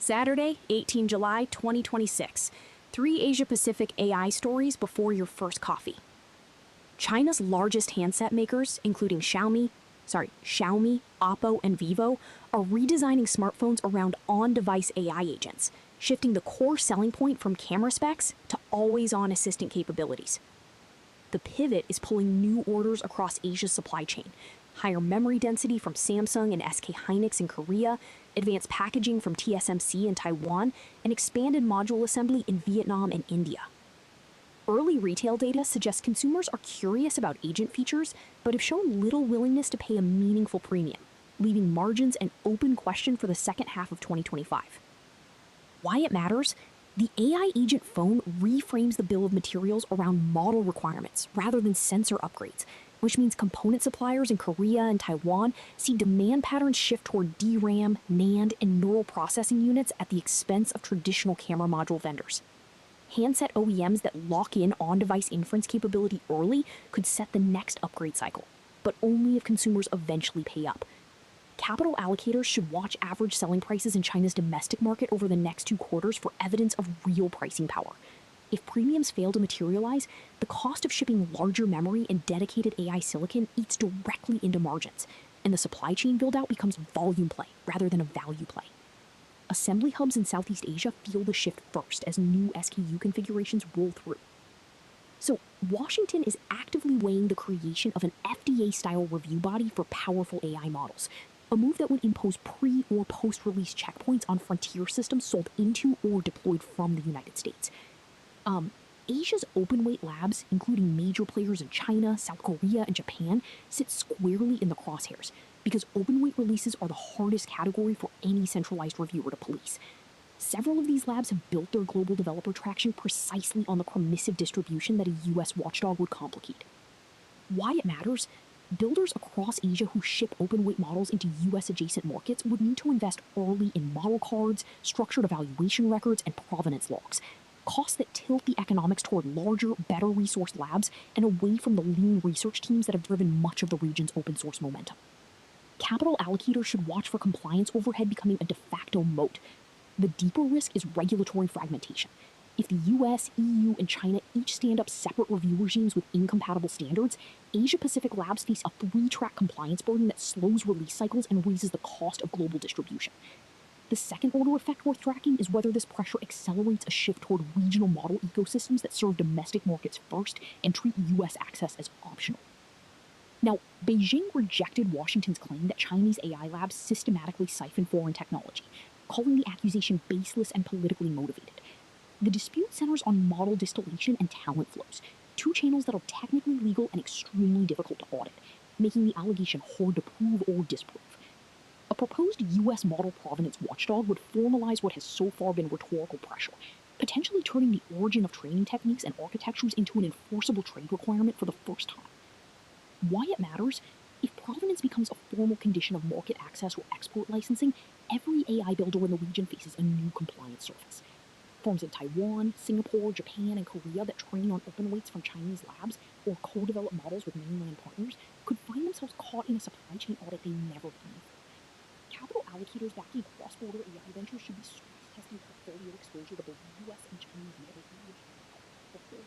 Saturday, 18 July 2026. 3 Asia-Pacific AI stories before your first coffee. China's largest handset makers, including Xiaomi, Oppo, and Vivo, are redesigning smartphones around on-device AI agents, shifting the core selling point from camera specs to always-on assistant capabilities. The pivot is pulling new orders across Asia's supply chain: higher memory density from Samsung and SK Hynix in Korea, advanced packaging from TSMC in Taiwan, and expanded module assembly in Vietnam and India. Early retail data suggests consumers are curious about agent features, but have shown little willingness to pay a meaningful premium, leaving margins an open question for the second half of 2025. Why it matters? The AI agent phone reframes the bill of materials around model requirements rather than sensor upgrades, which means component suppliers in Korea and Taiwan see demand patterns shift toward DRAM, NAND, and neural processing units at the expense of traditional camera module vendors. Handset OEMs that lock in on-device inference capability early could set the next upgrade cycle, but only if consumers eventually pay up. Capital allocators should watch average selling prices in China's domestic market over the next 2 quarters for evidence of real pricing power. If premiums fail to materialize, the cost of shipping larger memory and dedicated AI silicon eats directly into margins, and the supply chain build-out becomes volume play rather than a value play. Assembly hubs in Southeast Asia feel the shift first as new SKU configurations roll through. So, Washington is actively weighing the creation of an FDA-style review body for powerful AI models, a move that would impose pre- or post-release checkpoints on frontier systems sold into or deployed from the United States. Asia's open-weight labs, including major players in China, South Korea, and Japan, sit squarely in the crosshairs because open-weight releases are the hardest category for any centralized reviewer to police. Several of these labs have built their global developer traction precisely on the permissive distribution that a US watchdog would complicate. Why it matters? Builders across Asia who ship open-weight models into US-adjacent markets would need to invest early in model cards, structured evaluation records, and provenance logs, costs that tilt the economics toward larger, better-resourced labs and away from the lean research teams that have driven much of the region's open-source momentum. Capital allocators should watch for compliance overhead becoming a de facto moat. The deeper risk is regulatory fragmentation. If the US, EU, and China each stand up separate review regimes with incompatible standards, Asia-Pacific labs face a 3-track compliance burden that slows release cycles and raises the cost of global distribution. The second-order effect worth tracking is whether this pressure accelerates a shift toward regional model ecosystems that serve domestic markets first and treat US access as optional. Now, Beijing rejected Washington's claim that Chinese AI labs systematically siphon foreign technology, calling the accusation baseless and politically motivated. The dispute centers on model distillation and talent flows, 2 channels that are technically legal and extremely difficult to audit, making the allegation hard to prove or disprove. A proposed US model provenance watchdog would formalize what has so far been rhetorical pressure, potentially turning the origin of training techniques and architectures into an enforceable trade requirement for the first time. Why it matters? If provenance becomes a formal condition of market access or export licensing, every AI builder in the region faces a new compliance surface. Firms in Taiwan, Singapore, Japan, and Korea that train on open weights from Chinese labs or co-develop models with mainland partners could find themselves caught in a supply chain audit they never planned for. Capital allocators backing cross-border AI ventures should be stress testing portfolio exposure to both US and Chinese model leadership before